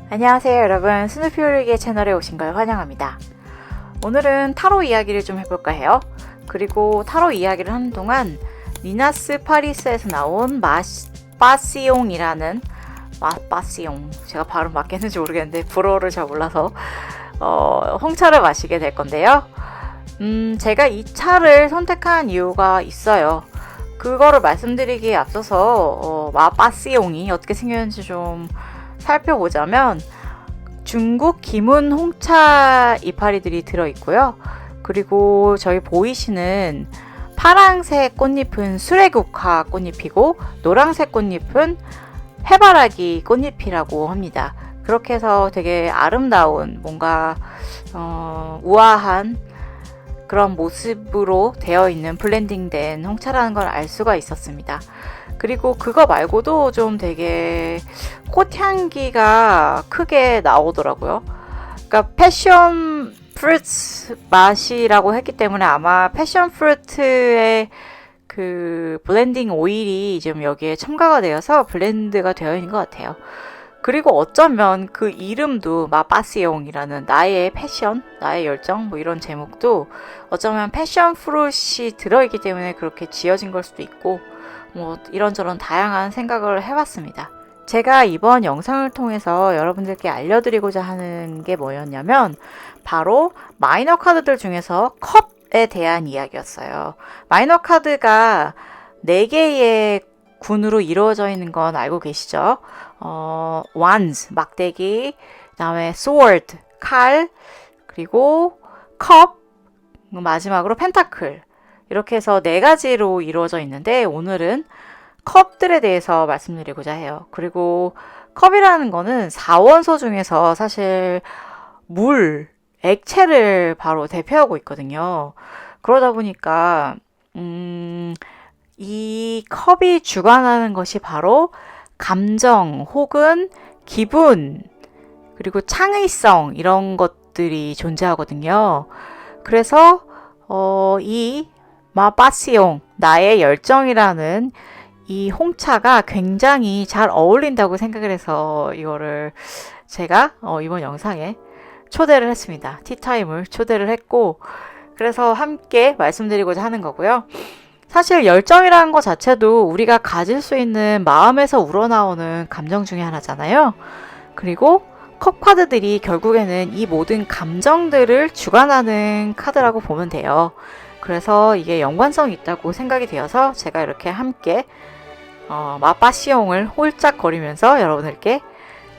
안녕하세요 여러분, 스누피올리기의 채널에 오신 걸 환영합니다. 오늘은 타로 이야기를 좀 해볼까 해요. 그리고 타로 이야기를 하는 동안 니나스 파리스에서 나온 빠시옹이라는 빠시옹, 제가 발음 맞겠는지 모르겠는데 불어를 잘 몰라서 홍차를 마시게 될 건데요. 제가 이 차를 선택한 이유가 있어요. 그거를 말씀드리기에 앞서서 빠시옹이 어떻게 생겼는지 좀 살펴보자면, 중국 기문 홍차 이파리들이 들어있고요. 그리고 저희 보이시는 파랑색 꽃잎은 수레국화 꽃잎이고, 노란색 꽃잎은 해바라기 꽃잎이라고 합니다. 그렇게 해서 되게 아름다운, 뭔가 우아한 그런 모습으로 되어 있는 블렌딩된 홍차라는 걸 알 수가 있었습니다. 그리고 그거 말고도 좀 되게 꽃향기가 크게 나오더라고요. 그러니까 패션 프루트 맛이라고 했기 때문에 아마 패션 프루트의 그 블렌딩 오일이 좀 여기에 첨가가 되어서 블렌드가 되어 있는 것 같아요. 그리고 어쩌면 그 이름도 빠시옹이라는 나의 패션, 나의 열정 뭐 이런 제목도 어쩌면 패션 프루트이 들어있기 때문에 그렇게 지어진 걸 수도 있고, 뭐 이런저런 다양한 생각을 해봤습니다. 제가 이번 영상을 통해서 여러분들께 알려드리고자 하는 게 뭐였냐면, 바로 마이너 카드들 중에서 컵에 대한 이야기였어요. 마이너 카드가 4개의 군으로 이루어져 있는 건 알고 계시죠? wands, 막대기, 그 다음에 sword, 칼, 그리고 컵, 마지막으로 펜타클. 이렇게 해서 4가지로 이루어져 있는데, 오늘은 컵들에 대해서 말씀드리고자 해요. 그리고 컵이라는 거는 4원소 중에서 사실 물, 액체를 바로 대표하고 있거든요. 그러다 보니까 이 컵이 주관하는 것이 바로 감정 혹은 기분, 그리고 창의성, 이런 것들이 존재하거든요. 그래서 이 빠시옹, 나의 열정이라는 이 홍차가 굉장히 잘 어울린다고 생각을 해서 이거를 제가 이번 영상에 초대를 했습니다. 티타임을 초대를 했고, 그래서 함께 말씀드리고자 하는 거고요. 사실 열정이라는 것 자체도 우리가 가질 수 있는 마음에서 우러나오는 감정 중에 하나잖아요. 그리고 컵 카드들이 결국에는 이 모든 감정들을 주관하는 카드라고 보면 돼요. 그래서 이게 연관성이 있다고 생각이 되어서 제가 이렇게 함께 빠시옹을 홀짝거리면서 여러분들께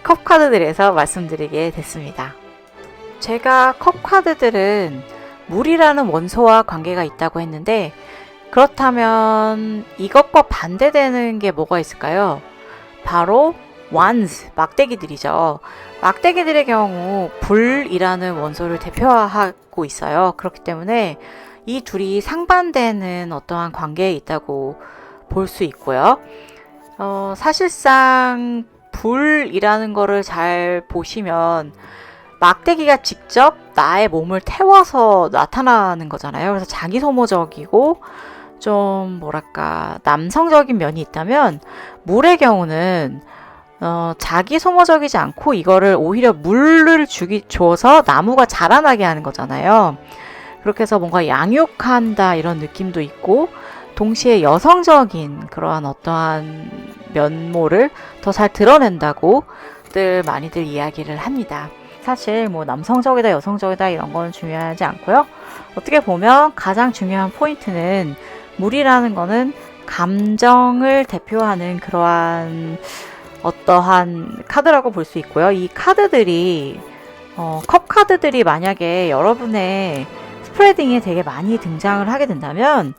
컵 카드들에서 말씀드리게 됐습니다. 제가 컵 카드들은 물이라는 원소와 관계가 있다고 했는데, 그렇다면 이것과 반대되는 게 뭐가 있을까요? 바로 wands, 막대기들이죠. 막대기들의 경우 불이라는 원소를 대표하고 있어요. 그렇기 때문에 이 둘이 상반되는 어떠한 관계에 있다고 볼 수 있고요. 사실상 불이라는 거를 잘 보시면 막대기가 직접 나의 몸을 태워서 나타나는 거잖아요. 그래서 자기 소모적이고 좀 뭐랄까 남성적인 면이 있다면, 물의 경우는 자기 소모적이지 않고 이거를 오히려 물을 줘서 나무가 자라나게 하는 거잖아요. 그렇게 해서 뭔가 양육한다 이런 느낌도 있고, 동시에 여성적인 그러한 어떠한 면모를 더 잘 드러낸다고 많이들 이야기를 합니다. 사실 뭐 남성적이다 여성적이다 이런 건 중요하지 않고요. 어떻게 보면 가장 중요한 포인트는 물이라는 거는 감정을 대표하는 그러한 어떠한 카드라고 볼 수 있고요. 이 카드들이 컵 카드들이 만약에 여러분의 스프레딩에 되게 많이 등장을 하게 된다면,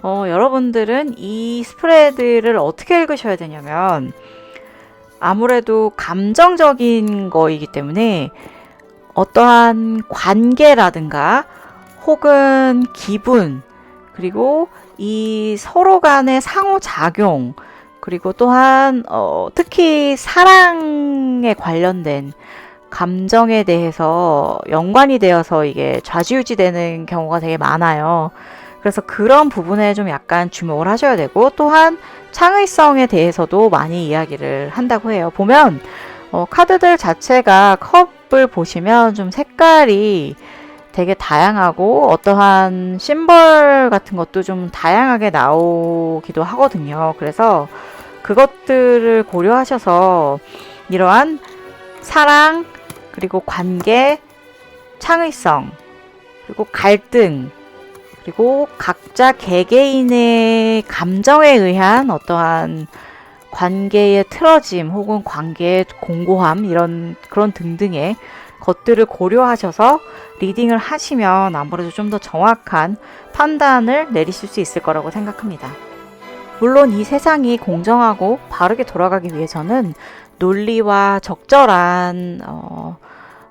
여러분들은 이 스프레드를 어떻게 읽으셔야 되냐면, 아무래도 감정적인 거이기 때문에 어떠한 관계라든가 혹은 기분, 그리고 이 서로 간의 상호작용, 그리고 또한 특히 사랑에 관련된 감정에 대해서 연관이 되어서 이게 좌지우지되는 경우가 되게 많아요. 그래서 그런 부분에 좀 약간 주목을 하셔야 되고, 또한 창의성에 대해서도 많이 이야기를 한다고 해요. 보면 카드들 자체가 컵을 보시면 좀 색깔이 되게 다양하고 어떠한 심벌 같은 것도 좀 다양하게 나오기도 하거든요. 그래서 그것들을 고려하셔서 이러한 사랑, 그리고 관계, 창의성, 그리고 갈등, 그리고 각자 개개인의 감정에 의한 어떠한 관계의 틀어짐 혹은 관계의 공고함 그런 등등의 것들을 고려하셔서 리딩을 하시면 아무래도 좀 더 정확한 판단을 내리실 수 있을 거라고 생각합니다. 물론 이 세상이 공정하고 바르게 돌아가기 위해서는 논리와 적절한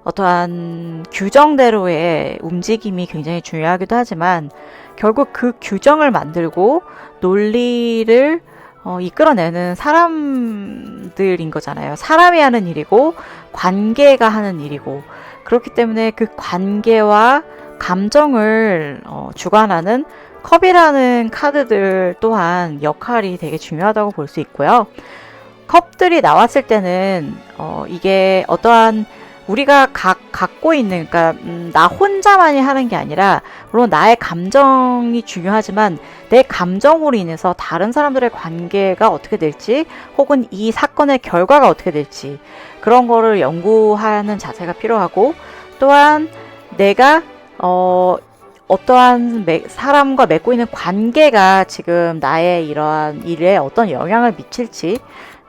어떠한 규정대로의 움직임이 굉장히 중요하기도 하지만 결국 그 규정을 만들고 논리를 이끌어내는 사람들인 거잖아요. 사람이 하는 일이고 관계가 하는 일이고 그렇기 때문에 그 관계와 감정을 주관하는 컵이라는 카드들 또한 역할이 되게 중요하다고 볼 수 있고요. 컵들이 나왔을 때는 이게 어떠한 우리가 갖고 있는, 그러니까 나 혼자만이 하는 게 아니라 물론 나의 감정이 중요하지만 내 감정으로 인해서 다른 사람들의 관계가 어떻게 될지 혹은 이 사건의 결과가 어떻게 될지 그런 거를 연구하는 자세가 필요하고 또한 내가 어떠한 사람과 맺고 있는 관계가 지금 나의 이러한 일에 어떤 영향을 미칠지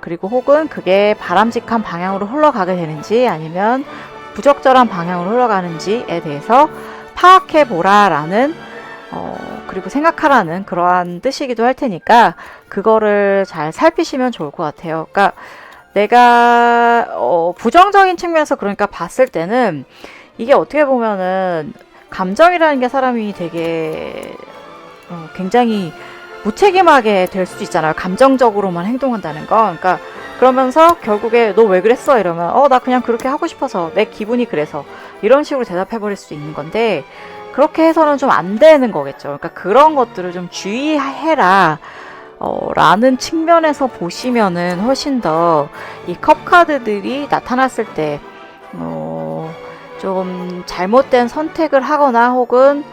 그리고 혹은 그게 바람직한 방향으로 흘러가게 되는지 아니면 부적절한 방향으로 흘러가는지에 대해서 파악해 보라라는 그리고 생각하라는 그러한 뜻이기도 할 테니까 그거를 잘 살피시면 좋을 것 같아요. 그러니까 내가 부정적인 측면에서 그러니까 봤을 때는 이게 어떻게 보면은 감정이라는 게 사람이 되게 굉장히 무책임하게 될 수도 있잖아요. 감정적으로만 행동한다는 거. 그러니까 그러면서 결국에 너 왜 그랬어? 이러면 나 그냥 그렇게 하고 싶어서 내 기분이 그래서 이런 식으로 대답해버릴 수도 있는 건데 그렇게 해서는 좀 안 되는 거겠죠. 그러니까 그런 것들을 좀 주의해라 라는 측면에서 보시면은 훨씬 더 이 컵 카드들이 나타났을 때 좀 잘못된 선택을 하거나 혹은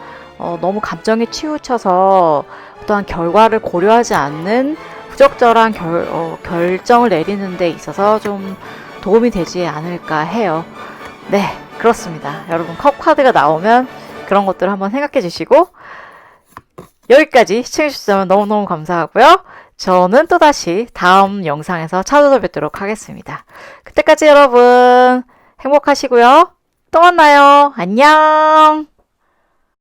너무 감정에 치우쳐서 어떠한 결과를 고려하지 않는 부적절한 결정을 내리는 데 있어서 좀 도움이 되지 않을까 해요. 네, 그렇습니다. 여러분 컵 카드가 나오면 그런 것들을 한번 생각해 주시고 여기까지 시청해 주셔서 너무너무 감사하고요. 저는 또다시 다음 영상에서 찾아뵙도록 하겠습니다. 그때까지 여러분 행복하시고요. 또 만나요. 안녕.